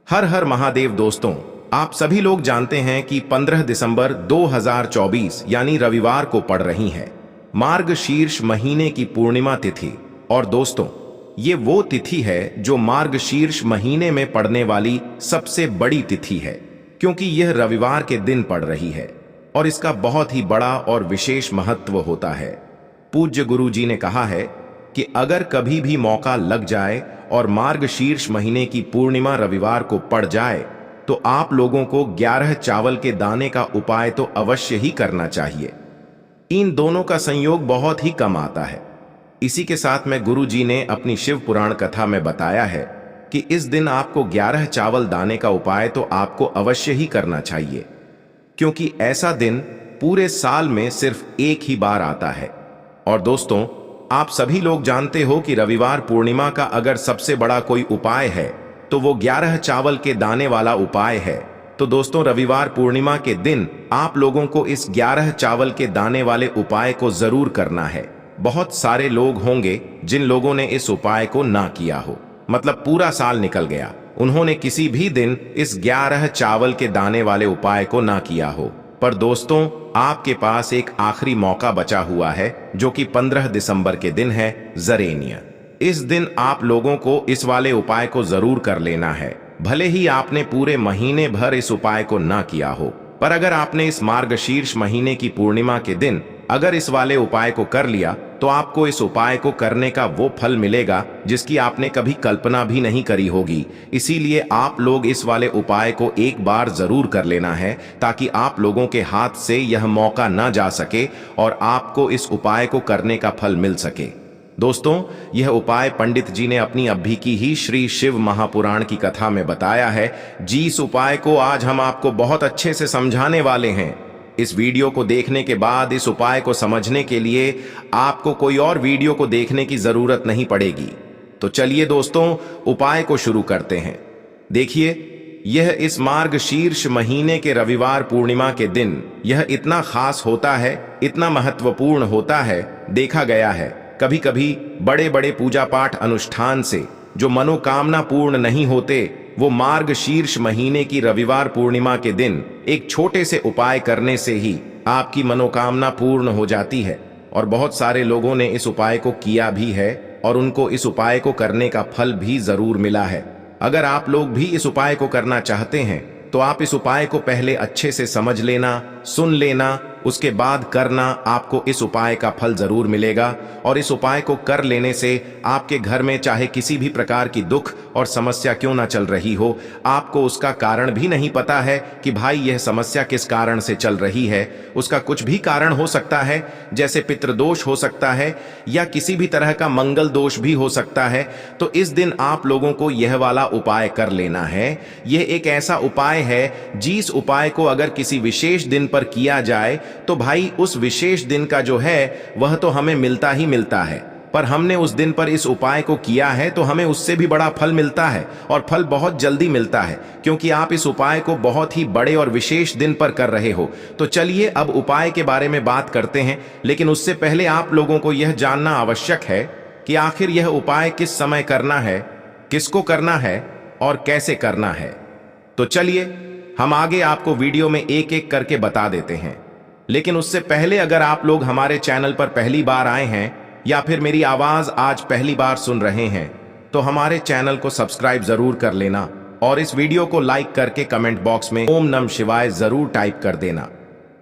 हर हर महादेव दोस्तों, आप सभी लोग जानते हैं कि 15 दिसंबर 2024 यानी रविवार को पड़ रही है मार्गशीर्ष महीने की पूर्णिमा तिथि। और दोस्तों, ये वो तिथि है जो मार्गशीर्ष महीने में पड़ने वाली सबसे बड़ी तिथि है, क्योंकि यह रविवार के दिन पड़ रही है और इसका बहुत ही बड़ा और विशेष महत्व होता है। पूज्य गुरु जी ने कहा है कि अगर कभी भी मौका लग जाए और मार्गशीर्ष महीने की पूर्णिमा रविवार को पड़ जाए तो आप लोगों को 11 चावल के दाने का उपाय तो अवश्य ही करना चाहिए। इन दोनों का संयोग बहुत ही कम आता है। इसी के साथ में गुरु जी ने अपनी शिव पुराण कथा में बताया है कि इस दिन आपको 11 चावल दाने का उपाय तो आपको अवश्य ही करना चाहिए, क्योंकि ऐसा दिन पूरे साल में सिर्फ एक ही बार आता है। और दोस्तों, आप सभी लोग जानते हो कि रविवार पूर्णिमा का अगर सबसे बड़ा कोई उपाय है तो वो 11 चावल के दाने वाला उपाय है। तो दोस्तों, रविवार पूर्णिमा के दिन आप लोगों को इस 11 चावल के दाने वाले उपाय को जरूर करना है। बहुत सारे लोग होंगे जिन लोगों ने इस उपाय को ना किया हो, मतलब पूरा साल निकल गया, उन्होंने किसी भी दिन इस 11 चावल के दाने वाले उपाय को ना किया हो। पर दोस्तों, आपके पास एक आखिरी मौका बचा हुआ है, जो कि 15 दिसंबर के दिन है, जरेनिया। इस दिन आप लोगों को इस वाले उपाय को जरूर कर लेना है। भले ही आपने पूरे महीने भर इस उपाय को ना किया हो, पर अगर आपने इस मार्गशीर्ष महीने की पूर्णिमा के दिन अगर इस वाले उपाय को कर लिया तो आपको इस उपाय को करने का वो फल मिलेगा जिसकी आपने कभी कल्पना भी नहीं करी होगी। इसीलिए आप लोग इस वाले उपाय को एक बार जरूर कर लेना है, ताकि आप लोगों के हाथ से यह मौका ना जा सके और आपको इस उपाय को करने का फल मिल सके। दोस्तों, यह उपाय पंडित जी ने अपनी अभी की ही श्री शिव महापुराण की कथा में बताया है। जिस उपाय को आज हम आपको बहुत अच्छे से समझाने वाले हैं। इस वीडियो को देखने के बाद इस उपाय को समझने के लिए आपको कोई और वीडियो को देखने की जरूरत नहीं पड़ेगी। तो चलिए दोस्तों, उपाय को शुरू करते हैं। देखिए, यह इस मार्गशीर्ष महीने के रविवार पूर्णिमा के दिन यह इतना खास होता है, इतना महत्वपूर्ण होता है। देखा गया है कभी कभी बड़े बड़े पूजा पाठ अनुष्ठान से जो मनोकामना पूर्ण नहीं होते, वो मार्गशीर्ष महीने की रविवार पूर्णिमा के दिन एक छोटे से उपाय करने से ही आपकी मनोकामना पूर्ण हो जाती है। और बहुत सारे लोगों ने इस उपाय को किया भी है और उनको इस उपाय को करने का फल भी जरूर मिला है। अगर आप लोग भी इस उपाय को करना चाहते हैं तो आप इस उपाय को पहले अच्छे से समझ लेना, सुन लेना, उसके बाद करना। आपको इस उपाय का फल जरूर मिलेगा। और इस उपाय को कर लेने से आपके घर में चाहे किसी भी प्रकार की दुख और समस्या क्यों ना चल रही हो, आपको उसका कारण भी नहीं पता है कि भाई यह समस्या किस कारण से चल रही है। उसका कुछ भी कारण हो सकता है, जैसे पितृदोष हो सकता है या किसी भी तरह का मंगल दोष भी हो सकता है। तो इस दिन आप लोगों को यह वाला उपाय कर लेना है। यह एक ऐसा उपाय है जिस उपाय को अगर किसी विशेष दिन पर किया जाए तो भाई उस विशेष दिन का जो है वह तो हमें मिलता ही मिलता है। पर हमने उस दिन पर इस उपाय को किया है तो हमें उससे भी बड़ा फल मिलता है, और फल बहुत जल्दी मिलता है, क्योंकि आप इस उपाय को बहुत ही बड़े और विशेष दिन पर कर रहे हो। तो चलिए अब उपाय के बारे में बात करते हैं, लेकिन उससे पहले आप लोगों को यह जानना आवश्यक है कि आखिर यह उपाय किस समय करना है, किसको करना है और कैसे करना है। तो चलिए हम आगे आपको वीडियो में एक एक करके बता देते हैं। लेकिन उससे पहले अगर आप लोग हमारे चैनल पर पहली बार आए हैं या फिर मेरी आवाज आज पहली बार सुन रहे हैं तो हमारे चैनल को सब्सक्राइब जरूर कर लेना और इस वीडियो को लाइक करके कमेंट बॉक्स में ओम नमः शिवाय जरूर टाइप कर देना।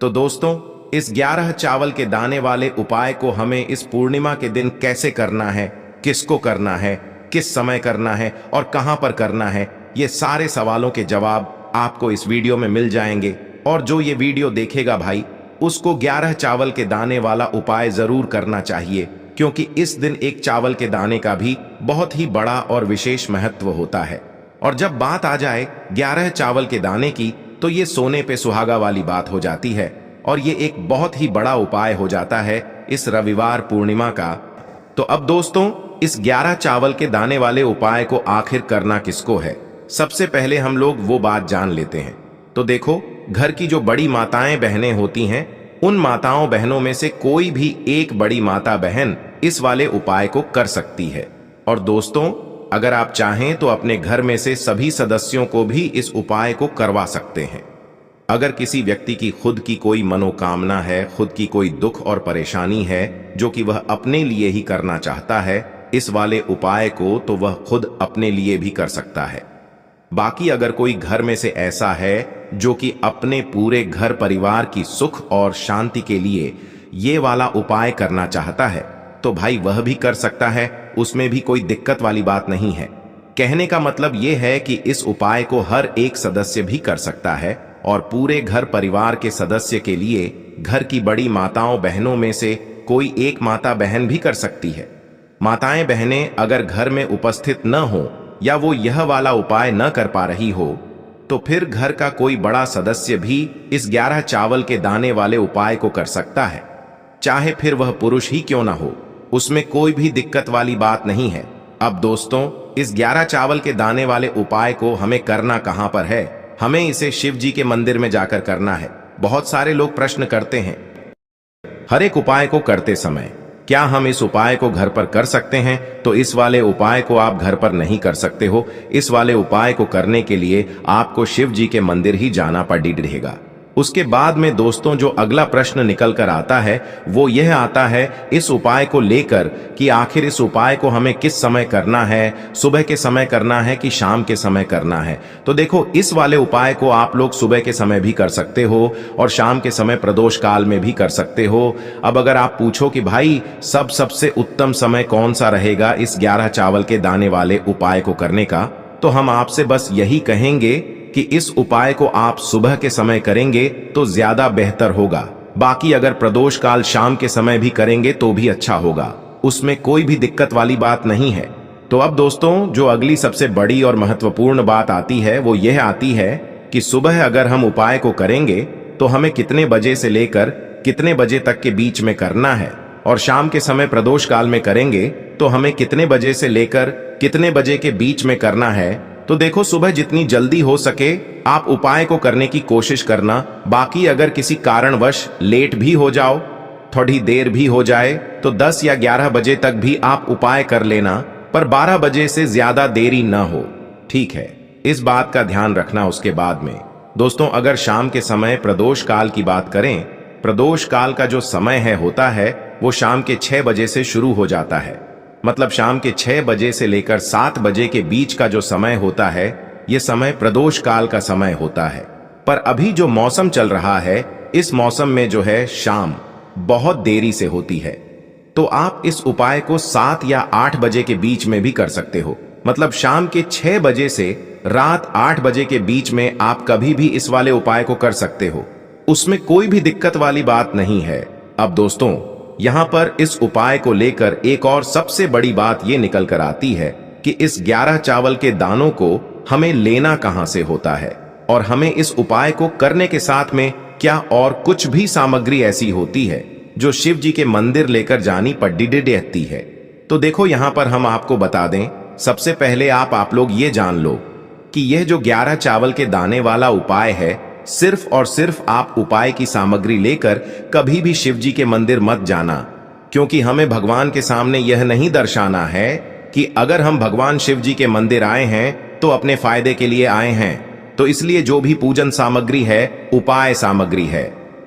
तो दोस्तों, इस 11 चावल के दाने वाले उपाय को हमें इस पूर्णिमा के दिन कैसे करना है, किसको करना है, किस समय करना है और कहां पर करना है, ये सारे सवालों के जवाब आपको इस वीडियो में मिल जाएंगे। और जो ये वीडियो देखेगा भाई, उसको 11 चावल के दाने वाला उपाय जरूर करना चाहिए, क्योंकि इस दिन एक चावल के दाने का भी बहुत ही बड़ा और विशेष महत्व होता है। और जब बात आ जाए 11 चावल के दाने की, तो ये सोने पे सुहागा वाली बात हो जाती है और ये एक बहुत ही बड़ा उपाय हो जाता है इस रविवार पूर्णिमा का। तो अब दोस्तों, इस 11 चावल के दाने वाले उपाय को आखिर करना किसको है, सबसे पहले हम लोग वो बात जान लेते हैं। तो देखो, घर की जो बड़ी माताएं बहनें होती हैं, उन माताओं बहनों में से कोई भी एक बड़ी माता बहन इस वाले उपाय को कर सकती है। और दोस्तों, अगर आप चाहें तो अपने घर में से सभी सदस्यों को भी इस उपाय को करवा सकते हैं। अगर किसी व्यक्ति की खुद की कोई मनोकामना है, खुद की कोई दुख और परेशानी है जो कि वह अपने लिए ही करना चाहता है इस वाले उपाय को, तो वह खुद अपने लिए भी कर सकता है। बाकी अगर कोई घर में से ऐसा है जो कि अपने पूरे घर परिवार की सुख और शांति के लिए ये वाला उपाय करना चाहता है तो भाई वह भी कर सकता है, उसमें भी कोई दिक्कत वाली बात नहीं है। कहने का मतलब ये है कि इस उपाय को हर एक सदस्य भी कर सकता है और पूरे घर परिवार के सदस्य के लिए घर की बड़ी माताओं बहनों में से कोई एक माता बहन भी कर सकती है। माताएं बहनें अगर घर में उपस्थित न हो या वो यह वाला उपाय न कर पा रही हो तो फिर घर का कोई बड़ा सदस्य भी इस 11 चावल के दाने वाले उपाय को कर सकता है, चाहे फिर वह पुरुष ही क्यों ना हो, उसमें कोई भी दिक्कत वाली बात नहीं है। अब दोस्तों, इस 11 चावल के दाने वाले उपाय को हमें करना कहां पर है? हमें इसे शिव जी के मंदिर में जाकर करना है। बहुत सारे लोग प्रश्न करते हैं हर एक उपाय को करते समय क्या हम इस उपाय को घर पर कर सकते हैं? तो इस वाले उपाय को आप घर पर नहीं कर सकते हो। इस वाले उपाय को करने के लिए आपको शिव जी के मंदिर ही जाना पड़ेगा। उसके बाद में दोस्तों जो अगला प्रश्न निकल कर आता है वो यह आता है इस उपाय को लेकर कि आखिर इस उपाय को हमें किस समय करना है, सुबह के समय करना है कि शाम के समय करना है? तो देखो, इस वाले उपाय को आप लोग सुबह के समय भी कर सकते हो और शाम के समय प्रदोष काल में भी कर सकते हो। अब अगर आप पूछो कि भाई सबसे उत्तम समय कौन सा रहेगा इस 11 चावल के दाने वाले उपाय को करने का, तो हम आपसे बस यही कहेंगे कि इस उपाय को आप सुबह के समय करेंगे तो ज्यादा बेहतर होगा। बाकी अगर प्रदोष काल शाम के समय भी करेंगे तो भी अच्छा होगा, उसमें कोई भी दिक्कत वाली बात नहीं है। तो अब दोस्तों जो अगली सबसे बड़ी और महत्वपूर्ण बात आती है वो यह आती है कि सुबह अगर हम उपाय को करेंगे तो हमें कितने बजे से लेकर कितने बजे तक के बीच में करना है, और शाम के समय प्रदोष काल में करेंगे तो हमें कितने बजे से लेकर कितने बजे के बीच में करना है। तो देखो, सुबह जितनी जल्दी हो सके आप उपाय को करने की कोशिश करना। बाकी अगर किसी कारणवश लेट भी हो जाओ, थोड़ी देर भी हो जाए, तो 10 या 11 बजे तक भी आप उपाय कर लेना, पर 12 बजे से ज्यादा देरी न हो, ठीक है? इस बात का ध्यान रखना। उसके बाद में दोस्तों अगर शाम के समय प्रदोष काल की बात करें, प्रदोष काल का जो समय होता है वो शाम के 6 बजे से शुरू हो जाता है। मतलब शाम के 6 बजे से लेकर 7 बजे के बीच का जो समय होता है ये समय प्रदोष काल का समय होता है। पर अभी जो मौसम चल रहा है इस मौसम में जो है शाम बहुत देरी से होती है, तो आप इस उपाय को 7 या 8 बजे के बीच में भी कर सकते हो। मतलब शाम के 6 बजे से रात 8 बजे के बीच में आप कभी भी इस वाले उपाय को कर सकते हो, उसमें कोई भी दिक्कत वाली बात नहीं है। अब दोस्तों यहां पर इस उपाय को लेकर एक और सबसे बड़ी बात यह निकल कर आती है कि इस 11 चावल के दानों को हमें लेना कहां से होता है, और हमें इस उपाय को करने के साथ में क्या और कुछ भी सामग्री ऐसी होती है जो शिव जी के मंदिर लेकर जानी पड़ती है। तो देखो यहां पर हम आपको बता दें, सबसे पहले आप लोग ये जान लो कि यह जो 11 चावल के दाने वाला उपाय है, सिर्फ और सिर्फ आप उपाय की सामग्री लेकर कभी भी शिव जी के मंदिर मत जाना, क्योंकि हमें भगवान के सामने यह नहीं दर्शाना है कि अगर हम भगवान शिव जी के मंदिर आए हैं तो अपने फायदे के लिए आए हैं। तो इसलिए जो भी पूजन सामग्री है उपाय सामग्री है,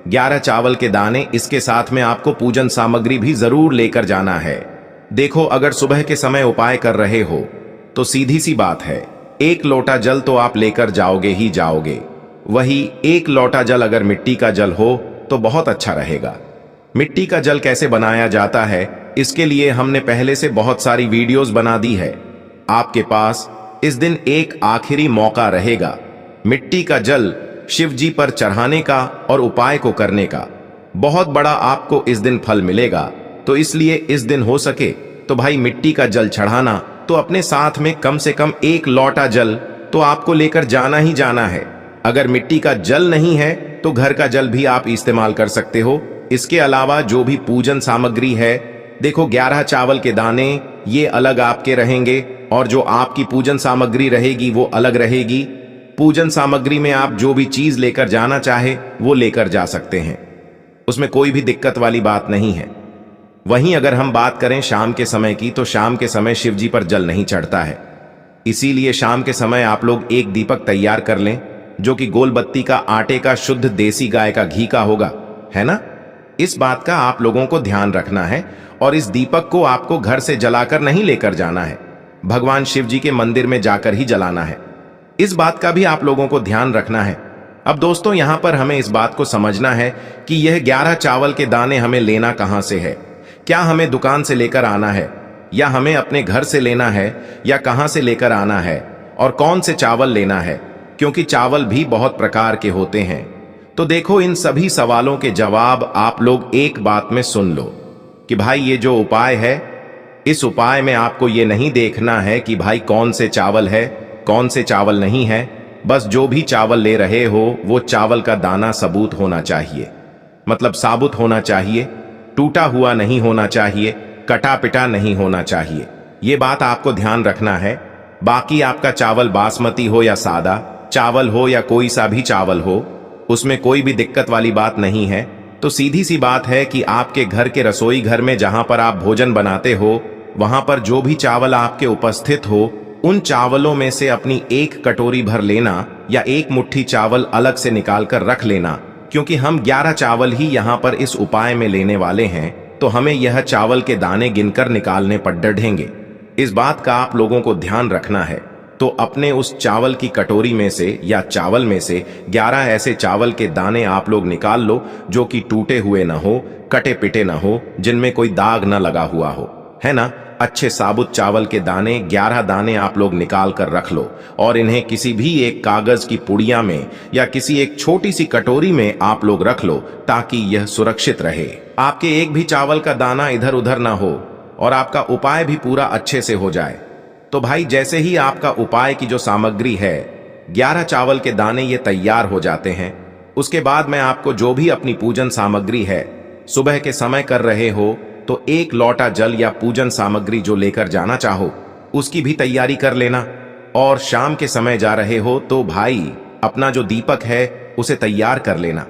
11 चावल के दाने, इसके साथ में आपको पूजन सामग्री भी जरूर लेकर जाना है। देखो अगर सुबह के समय उपाय कर रहे हो तो सीधी सी बात है, 1 लोटा जल तो आप लेकर जाओगे ही जाओगे। वही 1 लोटा जल अगर मिट्टी का जल हो तो बहुत अच्छा रहेगा। मिट्टी का जल कैसे बनाया जाता है इसके लिए हमने पहले से बहुत सारी वीडियोस बना दी है। आपके पास इस दिन एक आखिरी मौका रहेगा मिट्टी का जल शिव जी पर चढ़ाने का और उपाय को करने का। बहुत बड़ा आपको इस दिन फल मिलेगा, तो इसलिए इस दिन हो सके तो भाई मिट्टी का जल चढ़ाना, तो अपने साथ में कम से कम 1 लोटा जल तो आपको लेकर जाना ही जाना है। अगर मिट्टी का जल नहीं है तो घर का जल भी आप इस्तेमाल कर सकते हो। इसके अलावा जो भी पूजन सामग्री है, देखो 11 चावल के दाने ये अलग आपके रहेंगे और जो आपकी पूजन सामग्री रहेगी वो अलग रहेगी। पूजन सामग्री में आप जो भी चीज लेकर जाना चाहे वो लेकर जा सकते हैं, उसमें कोई भी दिक्कत वाली बात नहीं है। वहीं अगर हम बात करें शाम के समय की, तो शाम के समय शिव जी पर जल नहीं चढ़ता है। इसीलिए शाम के समय आप लोग एक दीपक तैयार कर लें जो कि गोल बत्ती का आटे का शुद्ध देसी गाय का घी का होगा, है ना। इस बात का आप लोगों को ध्यान रखना है और इस दीपक को आपको घर से जलाकर नहीं लेकर जाना है, भगवान शिव जी के मंदिर में जाकर ही जलाना है। इस बात का भी आप लोगों को ध्यान रखना है। अब दोस्तों यहां पर हमें इस बात को समझना है कि यह 11 चावल के दाने हमें लेना कहां से है। क्या हमें दुकान से लेकर आना है या हमें अपने घर से लेना है या कहां से लेकर आना है और कौन से चावल लेना है, क्योंकि चावल भी बहुत प्रकार के होते हैं। तो देखो इन सभी सवालों के जवाब आप लोग एक बात में सुन लो कि भाई ये जो उपाय है, इस उपाय में आपको ये नहीं देखना है कि भाई कौन से चावल है कौन से चावल नहीं है। बस जो भी चावल ले रहे हो वो चावल का दाना सबूत होना चाहिए, मतलब साबुत होना चाहिए, टूटा हुआ नहीं होना चाहिए, कटा पिटा नहीं होना चाहिए। ये बात आपको ध्यान रखना है। बाकी आपका चावल बासमती हो या सादा चावल हो या कोई सा भी चावल हो, उसमें कोई भी दिक्कत वाली बात नहीं है। तो सीधी सी बात है कि आपके घर के रसोई घर में जहां पर आप भोजन बनाते हो वहां पर जो भी चावल आपके उपस्थित हो उन चावलों में से अपनी एक कटोरी भर लेना या एक मुट्ठी चावल अलग से निकाल कर रख लेना, क्योंकि हम 11 चावल ही यहाँ पर इस उपाय में लेने वाले हैं। तो हमें यह चावल के दाने गिनकर निकालने पर डढ़ेंगे। इस बात का आप लोगों को ध्यान रखना है। तो अपने उस चावल की कटोरी में से या चावल में से 11 ऐसे चावल के दाने आप लोग निकाल लो जो कि टूटे हुए ना हो, कटे पिटे ना हो, जिनमें कोई दाग ना लगा हुआ हो, है ना। अच्छे साबुत चावल के दाने 11 दाने आप लोग निकाल कर रख लो और इन्हें किसी भी एक कागज की पुड़िया में या किसी एक छोटी सी कटोरी में आप लोग रख लो ताकि यह सुरक्षित रहे। आपके एक भी चावल का दाना इधर उधर ना हो और आपका उपाय भी पूरा अच्छे से हो जाए। तो भाई जैसे ही आपका उपाय की जो सामग्री है 11 चावल के दाने ये तैयार हो जाते हैं, उसके बाद मैं आपको जो भी अपनी पूजन सामग्री है सुबह के समय कर रहे हो तो एक लोटा जल या पूजन सामग्री जो लेकर जाना चाहो उसकी भी तैयारी कर लेना। और शाम के समय जा रहे हो तो भाई अपना जो दीपक है उसे तैयार कर लेना,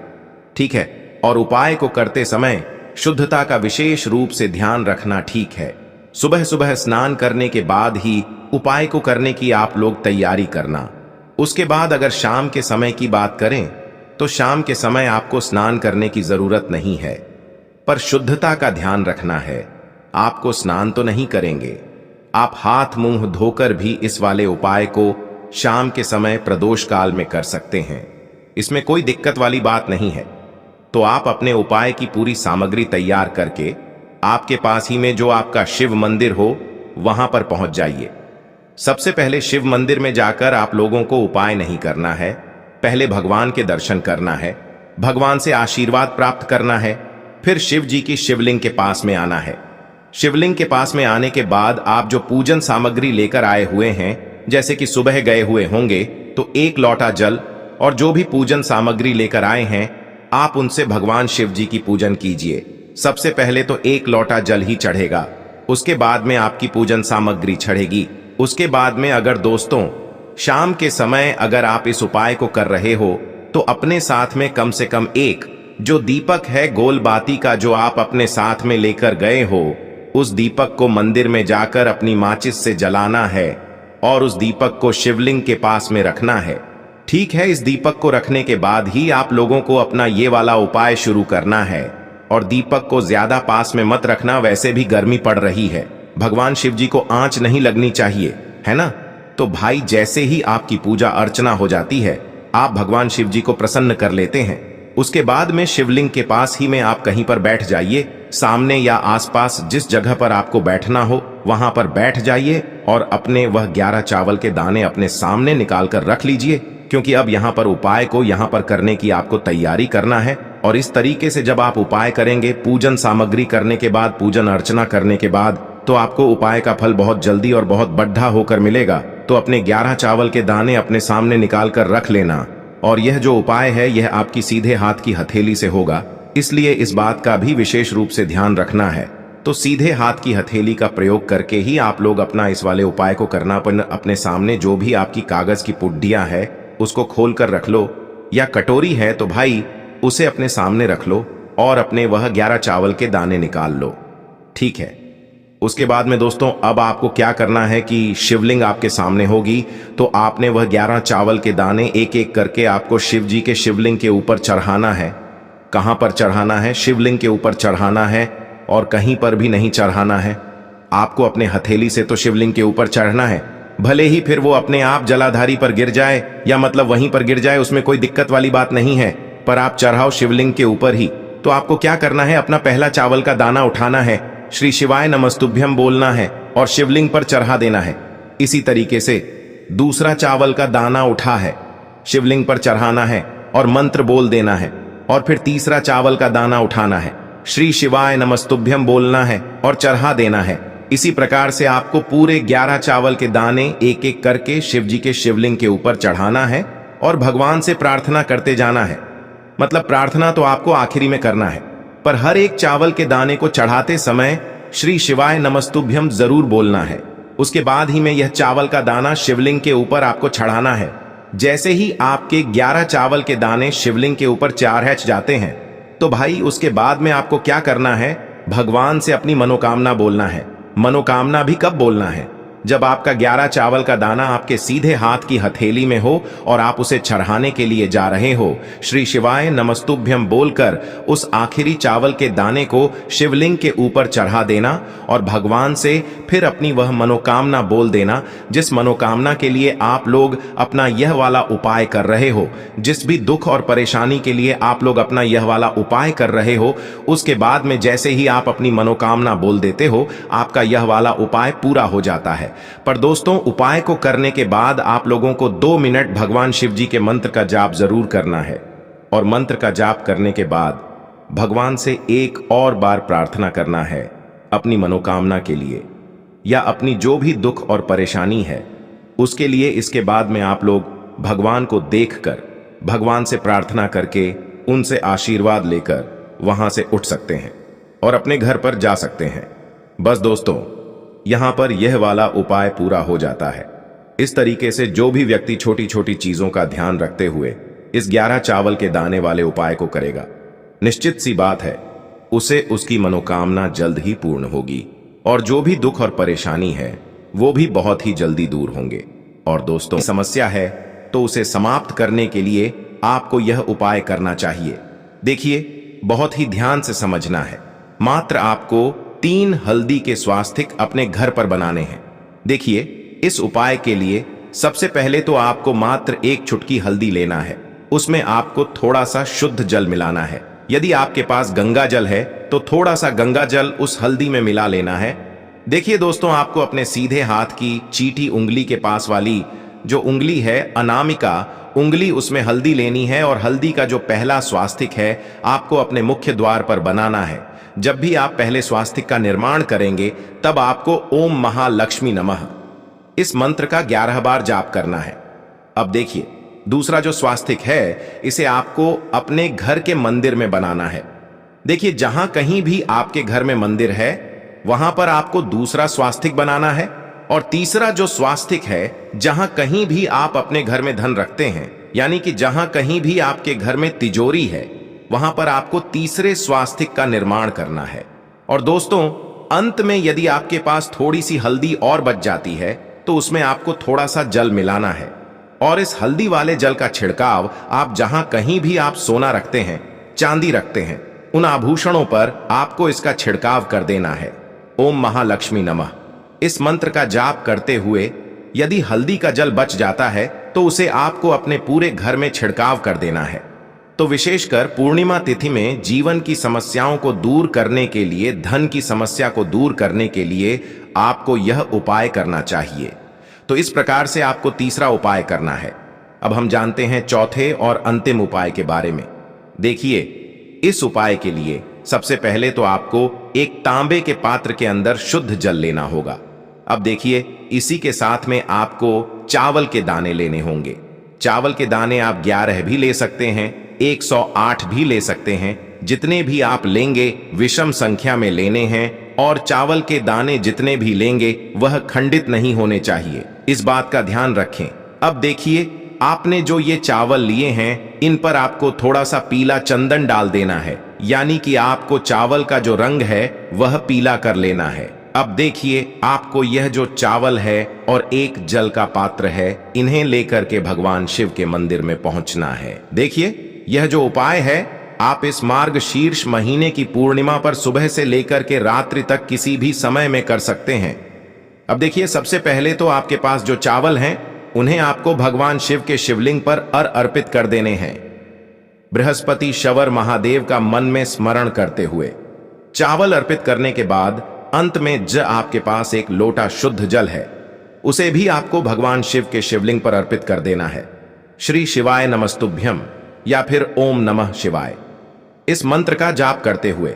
ठीक है। और उपाय को करते समय शुद्धता का विशेष रूप से ध्यान रखना, ठीक है। सुबह सुबह स्नान करने के बाद ही उपाय को करने की आप लोग तैयारी करना। उसके बाद अगर शाम के समय की बात करें तो शाम के समय आपको स्नान करने की जरूरत नहीं है, पर शुद्धता का ध्यान रखना है। आपको स्नान तो नहीं करेंगे, आप हाथ मुंह धोकर भी इस वाले उपाय को शाम के समय प्रदोष काल में कर सकते हैं। इसमें कोई दिक्कत वाली बात नहीं है। तो आप अपने उपाय की पूरी सामग्री तैयार करके आपके पास ही में जो आपका शिव मंदिर हो वहां पर पहुंच जाइए। सबसे पहले शिव मंदिर में जाकर आप लोगों को उपाय नहीं करना है, पहले भगवान के दर्शन करना है, भगवान से आशीर्वाद प्राप्त करना है, फिर शिव जी की शिवलिंग के पास में आना है। शिवलिंग के पास में आने के बाद आप जो पूजन सामग्री लेकर आए हुए हैं, जैसे कि सुबह गए हुए होंगे तो एक लोटा जल और जो भी पूजन सामग्री लेकर आए हैं आप उनसे भगवान शिव जी की पूजन कीजिए। सबसे पहले तो एक लोटा जल ही चढ़ेगा, उसके बाद में आपकी पूजन सामग्री चढ़ेगी। उसके बाद में अगर दोस्तों शाम के समय अगर आप इस उपाय को कर रहे हो तो अपने साथ में कम से कम एक जो दीपक है गोल बाती का जो आप अपने साथ में लेकर गए हो, उस दीपक को मंदिर में जाकर अपनी माचिस से जलाना है और उस दीपक को शिवलिंग के पास में रखना है, ठीक है। इस दीपक को रखने के बाद ही आप लोगों को अपना ये वाला उपाय शुरू करना है। और दीपक को ज्यादा पास में मत रखना, वैसे भी गर्मी पड़ रही है, भगवान शिव जी को आंच नहीं लगनी चाहिए, है ना। तो भाई जैसे ही आपकी पूजा अर्चना हो जाती है आप भगवान शिव जी को प्रसन्न कर लेते हैं। उसके बाद में शिवलिंग के पास ही में आप कहीं पर बैठ जाइए, सामने या आसपास जिस जगह पर आपको बैठना हो वहां पर बैठ जाइए और अपने वह 11 चावल के दाने अपने सामने निकाल कर रख लीजिए, क्योंकि अब यहाँ पर उपाय को यहाँ पर करने की आपको तैयारी करना है। और इस तरीके से जब आप उपाय करेंगे, पूजन सामग्री करने के बाद, पूजन अर्चना करने के बाद, तो आपको उपाय का फल बहुत जल्दी और बहुत बढ़ा होकर मिलेगा। तो अपने 11 चावल के दाने अपने सामने निकाल कर रख लेना। और यह जो उपाय है यह आपकी सीधे हाथ की हथेली से होगा, इसलिए इस बात का भी विशेष रूप से ध्यान रखना है। तो सीधे हाथ की हथेली का प्रयोग करके ही आप लोग अपना इस वाले उपाय को करना। अपने सामने जो भी आपकी कागज की पुड्डियां है उसको खोल कर रख लो, या कटोरी है तो भाई उसे अपने सामने रख लो और अपने वह 11 चावल के दाने निकाल लो, ठीक है। उसके बाद में दोस्तों अब आपको क्या करना है कि शिवलिंग आपके सामने होगी, तो आपने वह 11 चावल के दाने एक एक करके आपको शिव जी के शिवलिंग के ऊपर चढ़ाना है। कहां पर चढ़ाना है? शिवलिंग के ऊपर चढ़ाना है और कहीं पर भी नहीं चढ़ाना है। आपको अपने हथेली से तो शिवलिंग के ऊपर चढ़ना है, भले ही फिर वो अपने आप जलाधारी पर गिर जाए या मतलब वहीं पर गिर जाए, उसमें कोई दिक्कत वाली बात नहीं है, पर आप चढ़ाओ शिवलिंग के ऊपर ही। तो आपको क्या करना है, अपना पहला चावल का दाना उठाना है, श्री शिवाय नमस्तुभ्यम बोलना है और शिवलिंग पर चढ़ा देना है। इसी तरीके से दूसरा चावल का दाना उठा है, शिवलिंग पर चढ़ाना है और मंत्र बोल देना है। और फिर तीसरा चावल का दाना उठाना है, श्री शिवाय नमस्तुभ्यम बोलना है और चढ़ा देना है। इसी प्रकार से आपको पूरे 11 चावल के दाने एक एक करके शिव जी के शिवलिंग के ऊपर चढ़ाना है और भगवान से प्रार्थना करते जाना है। मतलब प्रार्थना तो आपको आखिरी में करना है, पर हर एक चावल के दाने को चढ़ाते समय श्री शिवाय नमस्तुभ्यम जरूर बोलना है। उसके बाद ही में यह चावल का दाना शिवलिंग के ऊपर आपको चढ़ाना है। जैसे ही आपके 11 चावल के दाने शिवलिंग के ऊपर चढ़ जाते हैं, तो भाई उसके बाद में आपको क्या करना है, भगवान से अपनी मनोकामना बोलना है। मनोकामना भी कब बोलना है? जब आपका 11 चावल का दाना आपके सीधे हाथ की हथेली में हो और आप उसे चढ़ाने के लिए जा रहे हो। श्री शिवाय नमस्तुभ्यम बोलकर उस आखिरी चावल के दाने को शिवलिंग के ऊपर चढ़ा देना और भगवान से फिर अपनी वह मनोकामना बोल देना, जिस मनोकामना के लिए आप लोग अपना यह वाला उपाय कर रहे हो, जिस भी दुख और परेशानी के लिए आप लोग अपना यह वाला उपाय कर रहे हो। उसके बाद में जैसे ही आप अपनी मनोकामना बोल देते हो, आपका यह वाला उपाय पूरा हो जाता है। पर दोस्तों, उपाय को करने के बाद आप लोगों को 2 मिनट भगवान शिव जी के मंत्र का जाप जरूर करना है और मंत्र का जाप करने के बाद भगवान से एक और बार प्रार्थना करना है अपनी मनोकामना के लिए या अपनी जो भी दुख और परेशानी है उसके लिए। इसके बाद में आप लोग भगवान को देखकर, भगवान से प्रार्थना करके, उनसे आशीर्वाद लेकर वहां से उठ सकते हैं और अपने घर पर जा सकते हैं। बस दोस्तों, यहां पर यह वाला उपाय पूरा हो जाता है। इस तरीके से जो भी व्यक्ति छोटी छोटी चीजों का ध्यान रखते हुए इस 11 चावल के दाने वाले उपाय को करेगा, निश्चित सी बात है उसे उसकी मनोकामना जल्द ही पूर्ण होगी और जो भी दुख और परेशानी है वो भी बहुत ही जल्दी दूर होंगे। और दोस्तों, समस्या है तो उसे समाप्त करने के लिए आपको यह उपाय करना चाहिए। देखिए, बहुत ही ध्यान से समझना है। मात्र आपको 3 हल्दी के स्वास्तिक अपने घर पर बनाने हैं। देखिए, इस उपाय के लिए सबसे पहले तो आपको मात्र 1 चुटकी हल्दी लेना है। उसमें आपको थोड़ा सा शुद्ध जल मिलाना है। यदि आपके पास गंगा जल है तो थोड़ा सा गंगा जल उस हल्दी में मिला लेना है। देखिए दोस्तों, आपको अपने सीधे हाथ की चीटी उंगली के पास वाली जो उंगली है, अनामिका उंगली, उसमें हल्दी लेनी है और हल्दी का जो पहला स्वास्तिक है आपको अपने मुख्य द्वार पर बनाना है। जब भी आप पहले स्वास्तिक का निर्माण करेंगे तब आपको ओम महालक्ष्मी नमः इस मंत्र का 11 बार जाप करना है। अब देखिए, दूसरा जो स्वास्तिक है इसे आपको अपने घर के मंदिर में बनाना है। देखिए, जहां कहीं भी आपके घर में मंदिर है वहां पर आपको दूसरा स्वास्तिक बनाना है। और तीसरा जो स्वास्तिक है, जहां कहीं भी आप अपने घर में धन रखते हैं, यानी कि जहां कहीं भी आपके घर में तिजोरी है, वहां पर आपको तीसरे स्वास्तिक का निर्माण करना है। और दोस्तों, अंत में यदि आपके पास थोड़ी सी हल्दी और बच जाती है तो उसमें आपको थोड़ा सा जल मिलाना है और इस हल्दी वाले जल का छिड़काव आप जहां कहीं भी आप सोना रखते हैं, चांदी रखते हैं, उन आभूषणों पर आपको इसका छिड़काव कर देना है। ओम महालक्ष्मी नमः इस मंत्र का जाप करते हुए यदि हल्दी का जल बच जाता है तो उसे आपको अपने पूरे घर में छिड़काव कर देना है। तो विशेषकर पूर्णिमा तिथि में जीवन की समस्याओं को दूर करने के लिए, धन की समस्या को दूर करने के लिए आपको यह उपाय करना चाहिए। तो इस प्रकार से आपको तीसरा उपाय करना है। अब हम जानते हैं चौथे और अंतिम उपाय के बारे में। देखिए, इस उपाय के लिए सबसे पहले तो आपको एक तांबे के पात्र के अंदर शुद्ध जल लेना होगा। अब देखिए, इसी के साथ में आपको चावल के दाने लेने होंगे। चावल के दाने आप 11 भी ले सकते हैं, 108 भी ले सकते हैं, जितने भी आप लेंगे विषम संख्या में लेने हैं। और चावल के दाने जितने भी लेंगे वह खंडित नहीं होने चाहिए, इस बात का ध्यान रखें। अब देखिए, आपने जो ये चावल लिए हैं इन पर आपको थोड़ा सा पीला चंदन डाल देना है, यानी कि आपको चावल का जो रंग है वह पीला कर लेना है। अब देखिए, आपको यह जो चावल है और एक जल का पात्र है, इन्हें लेकर के भगवान शिव के मंदिर में पहुंचना है। देखिए, यह जो उपाय है आप इस मार्ग शीर्ष महीने की पूर्णिमा पर सुबह से लेकर के रात्रि तक किसी भी समय में कर सकते हैं। अब देखिए, सबसे पहले तो आपके पास जो चावल हैं उन्हें आपको भगवान शिव के शिवलिंग पर अर्पित कर देने हैं। बृहस्पति शवर महादेव का मन में स्मरण करते हुए चावल अर्पित करने के बाद अंत में आपके पास एक लोटा शुद्ध जल है, उसे भी आपको भगवान शिव के शिवलिंग पर अर्पित कर देना है। श्री शिवाय नमस्तुभ्यम या फिर ओम नमः शिवाय इस मंत्र का जाप करते हुए।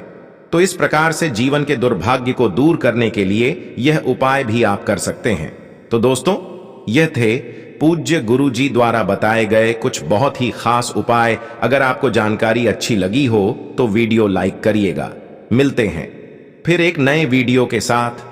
तो इस प्रकार से जीवन के दुर्भाग्य को दूर करने के लिए यह उपाय भी आप कर सकते हैं। तो दोस्तों, यह थे पूज्य गुरु जी द्वारा बताए गए कुछ बहुत ही खास उपाय। अगर आपको जानकारी अच्छी लगी हो तो वीडियो लाइक करिएगा। मिलते हैं फिर एक नए वीडियो के साथ।